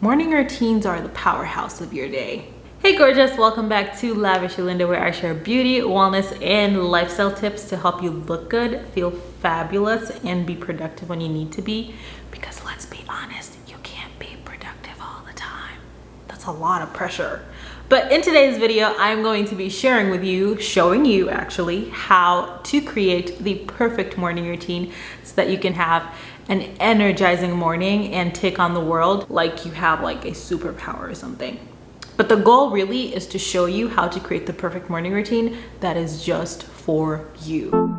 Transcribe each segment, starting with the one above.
Morning routines are the powerhouse of your day. Hey gorgeous, welcome back to Lavish Linda, where I share beauty, wellness, and lifestyle tips to help you look good, feel fabulous, and be productive when you need to be. Because let's be honest, you can't be productive all the time. That's a lot of pressure. But in today's video, I'm going to be sharing with you, showing you actually, how to create the perfect morning routine so that you can have an energizing morning and take on the world like you have like a superpower or something. But the goal really is to show you how to create the perfect morning routine that is just for you.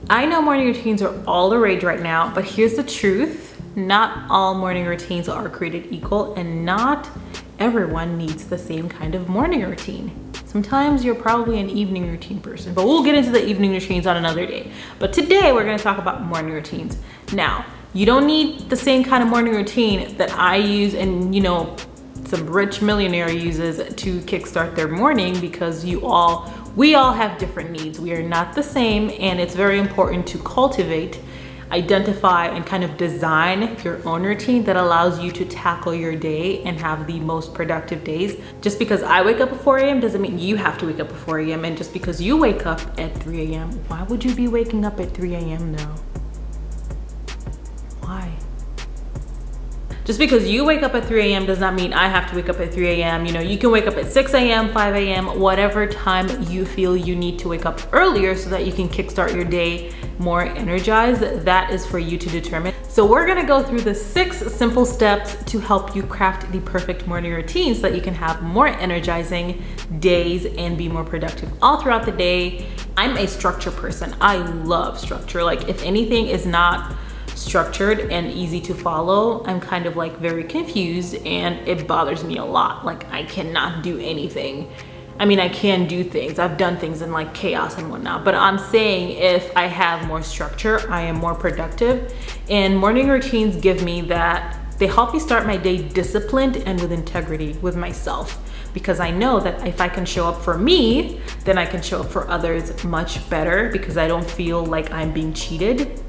I know morning routines are all the rage right now, but here's the truth. Not all morning routines are created equal, and not everyone needs the same kind of morning routine. Sometimes you're probably an evening routine person, but we'll get into the evening routines on another day. But today we're gonna talk about morning routines. Now, you don't need the same kind of morning routine that I use and some rich millionaire uses to kickstart their morning, because we all have different needs. We are not the same, and it's very important to cultivate, identify, and kind of design your own routine that allows you to tackle your day and have the most productive days. Just because I wake up at 4 a.m. doesn't mean you have to wake up at 4 a.m. And just because you wake up at 3 a.m., why would you be waking up at 3 a.m. now? Why? Just because you wake up at 3 a.m. does not mean I have to wake up at 3 a.m. You can wake up at 6 a.m., 5 a.m., whatever time you feel you need to wake up earlier so that you can kickstart your day more energized. That is for you to determine. So we're gonna go through the 6 simple steps to help you craft the perfect morning routine so that you can have more energizing days and be more productive all throughout the day. I'm a structure person. I love structure. Like, if anything is not structured and easy to follow, I'm kind of like very confused, and it bothers me a lot. Like, I cannot do anything. I mean, I can do things. I've done things in like chaos and whatnot, but I'm saying if I have more structure, I am more productive. And morning routines give me that. They help me start my day disciplined and with integrity with myself, because I know that if I can show up for me, then I can show up for others much better, because I don't feel like I'm being cheated.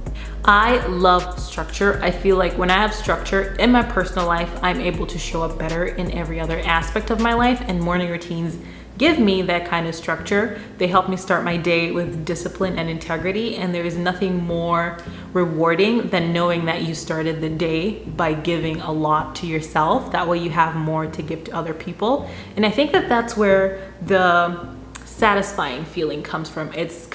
I love structure. I feel like when I have structure in my personal life, I'm able to show up better in every other aspect of my life, and morning routines give me that kind of structure. They help me start my day with discipline and integrity, and there is nothing more rewarding than knowing that you started the day by giving a lot to yourself. That way you have more to give to other people. And I think that that's where the satisfying feeling comes from. It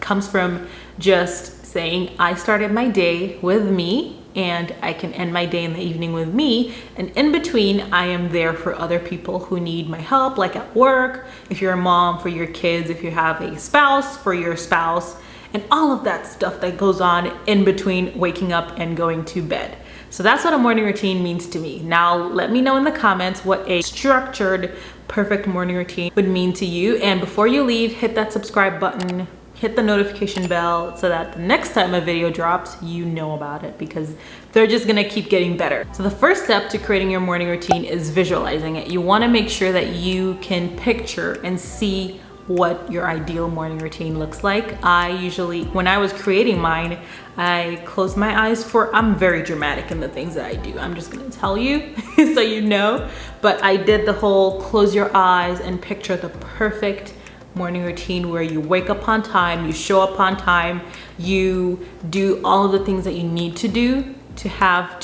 comes from just saying, I started my day with me, and I can end my day in the evening with me, and in between I am there for other people who need my help, like at work, if you're a mom, for your kids, if you have a spouse, for your spouse, and all of that stuff that goes on in between waking up and going to bed. So that's what a morning routine means to me. Now let me know in the comments what a structured perfect morning routine would mean to you, and before you leave, hit that subscribe button, hit the notification bell, so that the next time a video drops, you know about it, because they're just gonna keep getting better. So the first step to creating your morning routine is visualizing it. You wanna make sure that you can picture and see what your ideal morning routine looks like. I usually, when I was creating mine, I closed my eyes I'm very dramatic in the things that I do. I'm just gonna tell you so you know, but I did the whole close your eyes and picture the perfect morning routine where you wake up on time, you show up on time, you do all of the things that you need to do to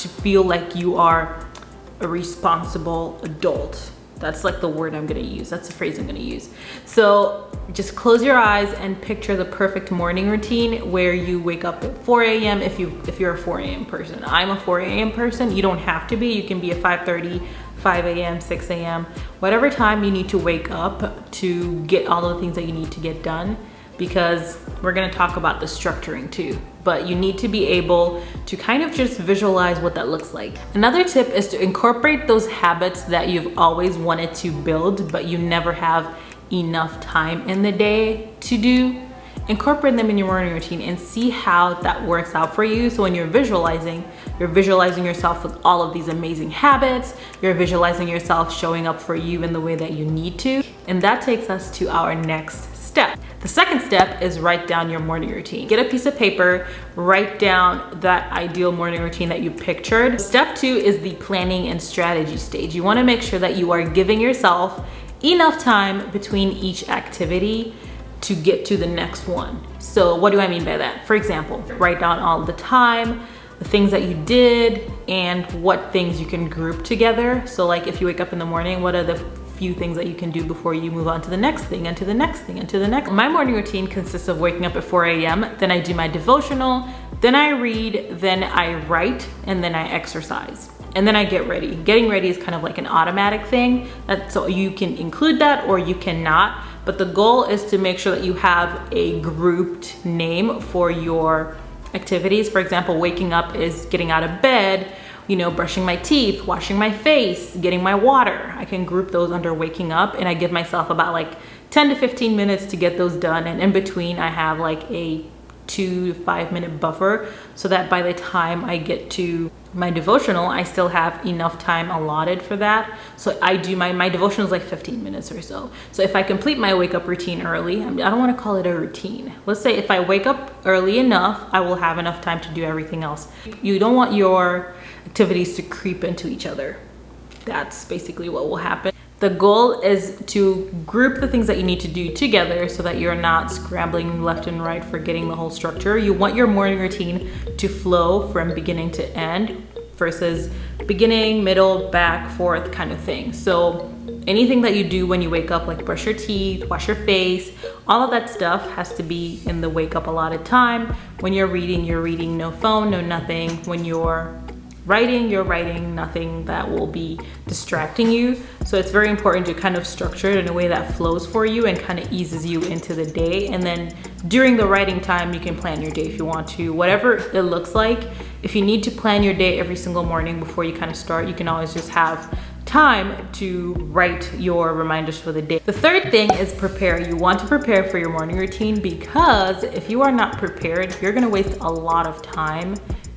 feel like you are a responsible adult. That's like the word I'm gonna use. That's the phrase I'm gonna use. So just close your eyes and picture the perfect morning routine where you wake up at 4 a.m. if you're a 4 a.m. person. I'm a 4 a.m. person. You don't have to be. You can be a 5:30, 5 a.m., 6 a.m., whatever time you need to wake up to get all the things that you need to get done, because we're gonna talk about the structuring too. But you need to be able to kind of just visualize what that looks like. Another tip is to incorporate those habits that you've always wanted to build, but you never have enough time in the day to do. Incorporate them in your morning routine and see how that works out for you. So when you're visualizing yourself with all of these amazing habits, you're visualizing yourself showing up for you in the way that you need to. And that takes us to our next step. The second step is write down your morning routine. Get a piece of paper, write down that ideal morning routine that you pictured. Step 2 is the planning and strategy stage. You want to make sure that you are giving yourself enough time between each activity to get to the next one. So what do I mean by that? For example, write down all the time, the things that you did, and what things you can group together. So like if you wake up in the morning, what are the few things that you can do before you move on to the next thing and to the next thing and to the next. My morning routine consists of waking up at 4 a.m. Then I do my devotional, then I read, then I write, and then I exercise. And then I get ready. Getting ready is kind of like an automatic thing. So you can include that or you cannot. But the goal is to make sure that you have a grouped name for your activities. For example, waking up is getting out of bed, brushing my teeth, washing my face, getting my water. I can group those under waking up, and I give myself about like 10 to 15 minutes to get those done. And in between, I have like a 2 to 5 minute buffer so that by the time I get to my devotional, I still have enough time allotted for that. So I do my devotional is like 15 minutes or so. So if I complete my wake up routine early, I don't want to call it a routine. Let's say if I wake up early enough, I will have enough time to do everything else. You don't want your activities to creep into each other. That's basically what will happen. The goal is to group the things that you need to do together so that you're not scrambling left and right, forgetting the whole structure. You want your morning routine to flow from beginning to end versus beginning, middle, back, forth kind of thing. So anything that you do when you wake up, like brush your teeth, wash your face, all of that stuff has to be in the wake up allotted time. When you're reading, no phone, no nothing. When you're writing, nothing that will be distracting you. So it's very important to kind of structure it in a way that flows for you and kind of eases you into the day. And then during the writing time, you can plan your day if you want to, whatever it looks like. If you need to plan your day every single morning before you kind of start, you can always just have time to write your reminders for the day. The third thing is prepare. You want to prepare for your morning routine, because if you are not prepared, you're going to waste a lot of time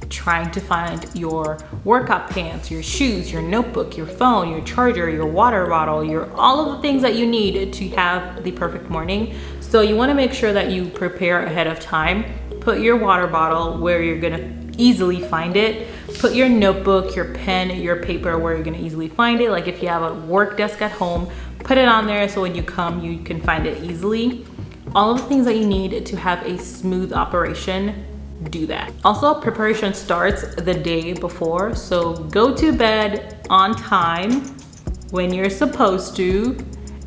trying to find your workout pants, your shoes, your notebook, your phone, your charger, your water bottle, all of the things that you need to have the perfect morning. So you want to make sure that you prepare ahead of time. Put your water bottle where you're going to easily find it. Put your notebook, your pen, your paper where you're going to easily find it. Like if you have a work desk at home, put it on there so when you come, you can find it easily. All of the things that you need to have a smooth operation, do that. Also, preparation starts the day before, so go to bed on time when you're supposed to,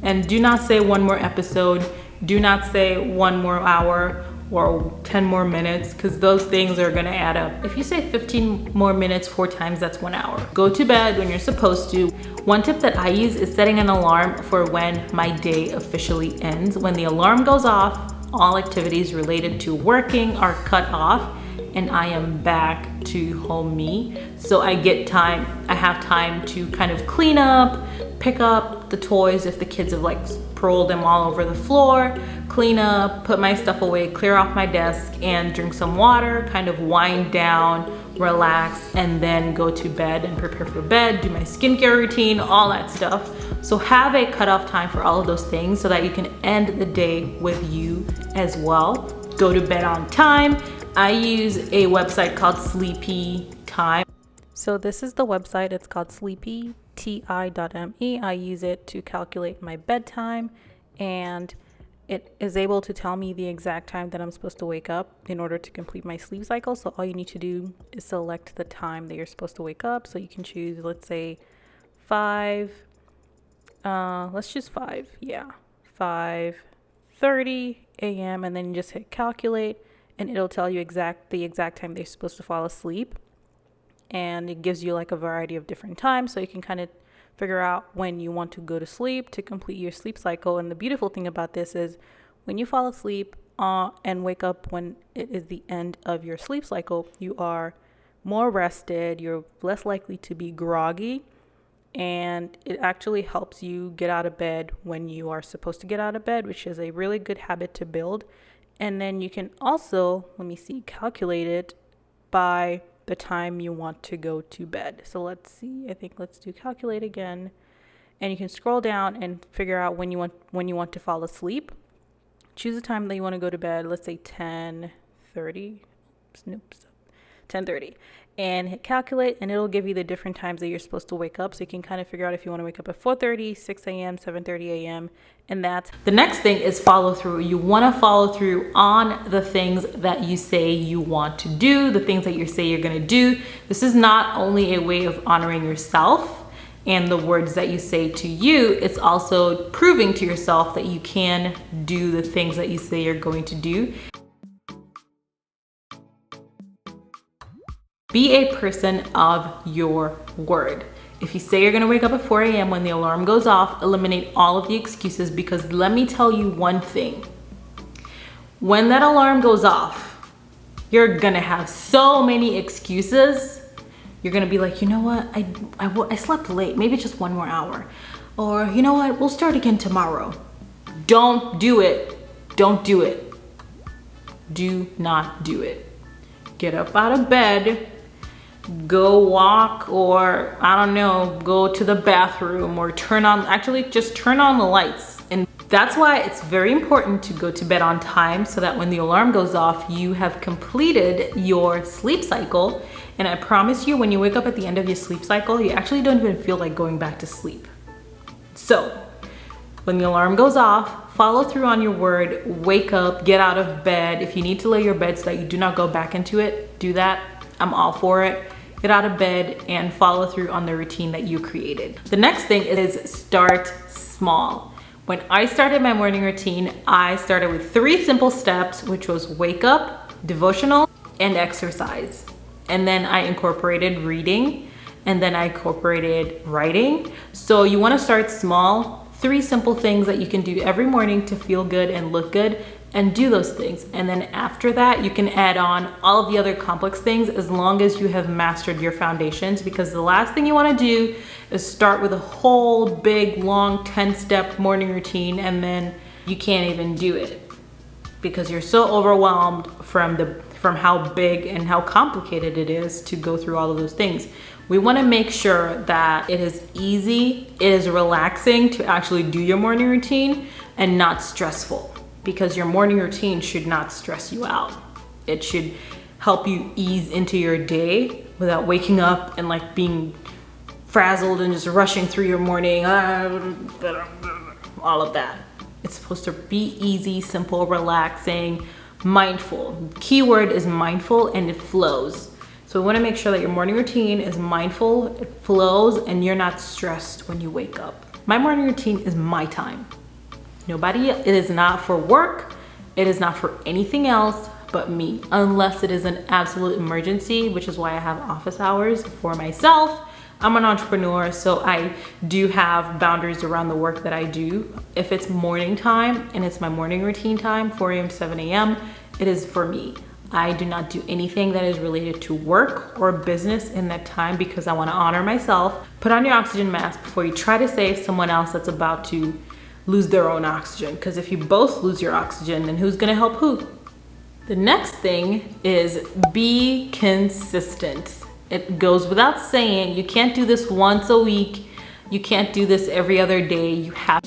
and do not say one more episode, do not say one more hour or 10 more minutes, because those things are gonna add up. If you say 15 more minutes 4 times, that's 1 hour. Go to bed when you're supposed to. One tip that I use is setting an alarm for when my day officially ends. When the alarm goes off, all activities related to working are cut off, and I am back to home me. So I have time to kind of clean up, pick up the toys if the kids have like rolled them all over the floor, clean up, put my stuff away, clear off my desk, and drink some water, kind of wind down, relax, and then go to bed and prepare for bed, do my skincare routine, all that stuff. So have a cutoff time for all of those things so that you can end the day with you as well. Go to bed on time. I use a website called Sleepy Time. So this is the website. It's called sleepyti.me. I use it to calculate my bedtime, and it is able to tell me the exact time that I'm supposed to wake up in order to complete my sleep cycle. So all you need to do is select the time that you're supposed to wake up. So you can choose, let's say 5, let's choose 5. Yeah, 5:30 a.m. and then you just hit calculate, and it'll tell you the exact time they're supposed to fall asleep. And it gives you like a variety of different times, so you can kind of figure out when you want to go to sleep to complete your sleep cycle. And the beautiful thing about this is when you fall asleep and wake up when it is the end of your sleep cycle, you are more rested, you're less likely to be groggy, and it actually helps you get out of bed when you are supposed to get out of bed, which is a really good habit to build. And then you can also, calculate it by the time you want to go to bed. So let's do calculate again, and you can scroll down and figure out when you want to fall asleep. choose a time that you want to go to bed. Let's say 10:30. Nope, 10:30. And hit calculate, and it'll give you the different times that you're supposed to wake up. So you can kind of figure out if you want to wake up at 4:30, 6 a.m., 7:30 a.m. And that's the next thing is follow through. You want to follow through on the things that you say you want to do, the things that you say you're going to do. This is not only a way of honoring yourself and the words that you say to you, it's also proving to yourself that you can do the things that you say you're going to do. Be a person of your word. If you say you're gonna wake up at 4 a.m. when the alarm goes off, eliminate all of the excuses, because let me tell you one thing. When that alarm goes off, you're gonna have so many excuses. You're gonna be like, you know what, I slept late, maybe just 1 more hour. Or you know what, we'll start again tomorrow. Don't do it. Don't do it. Do not do it. Get up out of bed, go walk, or I don't know, go to the bathroom, or just turn on the lights. And that's why it's very important to go to bed on time, so that when the alarm goes off, you have completed your sleep cycle. And I promise you, when you wake up at the end of your sleep cycle, you actually don't even feel like going back to sleep. So when the alarm goes off, follow through on your word, wake up, get out of bed. If you need to lay your bed so that you do not go back into it, do that. I'm all for it. Get out of bed and follow through on the routine that you created. The next thing is start small. When I started my morning routine, I started with 3 simple steps, which was wake up, devotional, and exercise. And then I incorporated reading, and then I incorporated writing. So you wanna start small. 3 simple things that you can do every morning to feel good and look good, and do those things. And then after that, you can add on all of the other complex things as long as you have mastered your foundations, because the last thing you wanna do is start with a whole big, long 10-step morning routine, and then you can't even do it because you're so overwhelmed from how big and how complicated it is to go through all of those things. We wanna make sure that it is easy, it is relaxing to actually do your morning routine, and not stressful, because your morning routine should not stress you out. It should help you ease into your day without waking up and like being frazzled and just rushing through your morning, all of that. It's supposed to be easy, simple, relaxing, mindful. Keyword is mindful, and it flows. So we want to make sure that your morning routine is mindful, it flows, and you're not stressed when you wake up. My morning routine is my time. It is not for work. It is not for anything else but me, unless it is an absolute emergency, which is why I have office hours for myself. I'm an entrepreneur, so I do have boundaries around the work that I do. If it's morning time and it's my morning routine time, 4 a.m. to 7 a.m., it is for me. I do not do anything that is related to work or business in that time, because I want to honor myself. Put on your oxygen mask before you try to save someone else that's about to lose their own oxygen, because if you both lose your oxygen, then who's gonna help who? The next thing is be consistent. It goes without saying, you can't do this once a week. You can't do this every other day. You have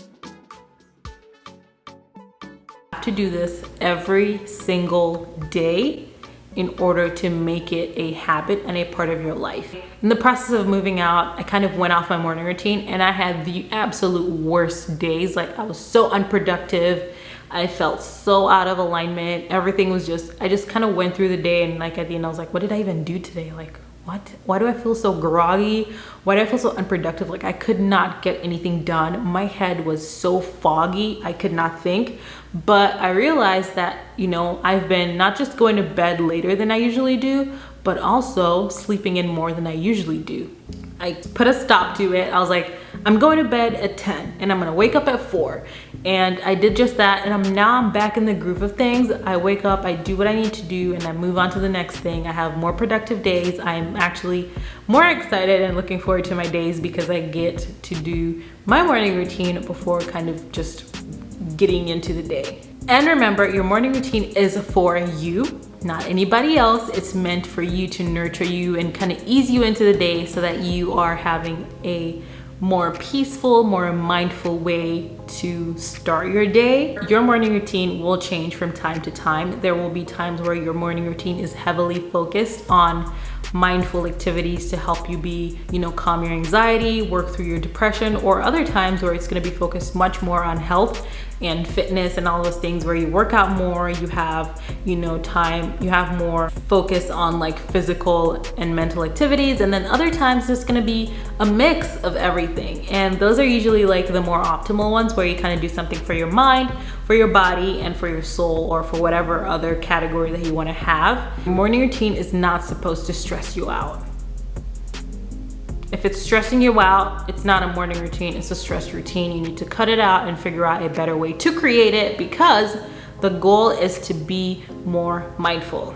to do this every single day in order to make it a habit and a part of your life. In the process of moving out, I kind of went off my morning routine, and I had the absolute worst days. Like, I was so unproductive. I felt so out of alignment. Everything was I just kind of went through the day, and like at the end I was like, what did I even do today? Like, what? Why do I feel so groggy? Why do I feel so unproductive? Like, I could not get anything done. My head was so foggy, I could not think. But I realized that, I've been not just going to bed later than I usually do, but also sleeping in more than I usually do. I put a stop to it. I was like, I'm going to bed at 10 and I'm gonna wake up at 4. And I did just that, and now I'm back in the groove of things. I wake up, I do what I need to do, and I move on to the next thing. I have more productive days. I'm actually more excited and looking forward to my days because I get to do my morning routine before kind of just getting into the day. And remember, your morning routine is for you, not anybody else. It's meant for you to nurture you and kind of ease you into the day so that you are having a more peaceful, more mindful way to start your day. Your morning routine will change from time to time. There will be times where your morning routine is heavily focused on mindful activities to help you be, calm your anxiety, work through your depression, or other times where it's going to be focused much more on health and fitness and all those things, where you work out more, you have, time, you have more focus on like physical and mental activities. And then other times it's going to be a mix of everything. And those are usually like the more optimal ones, where you kind of do something for your mind, for your body, and for your soul, or for whatever other category that you want to have. Your morning routine is not supposed to stress you out. If it's stressing you out, it's not a morning routine, it's a stress routine. You need to cut it out and figure out a better way to create it, because the goal is to be more mindful.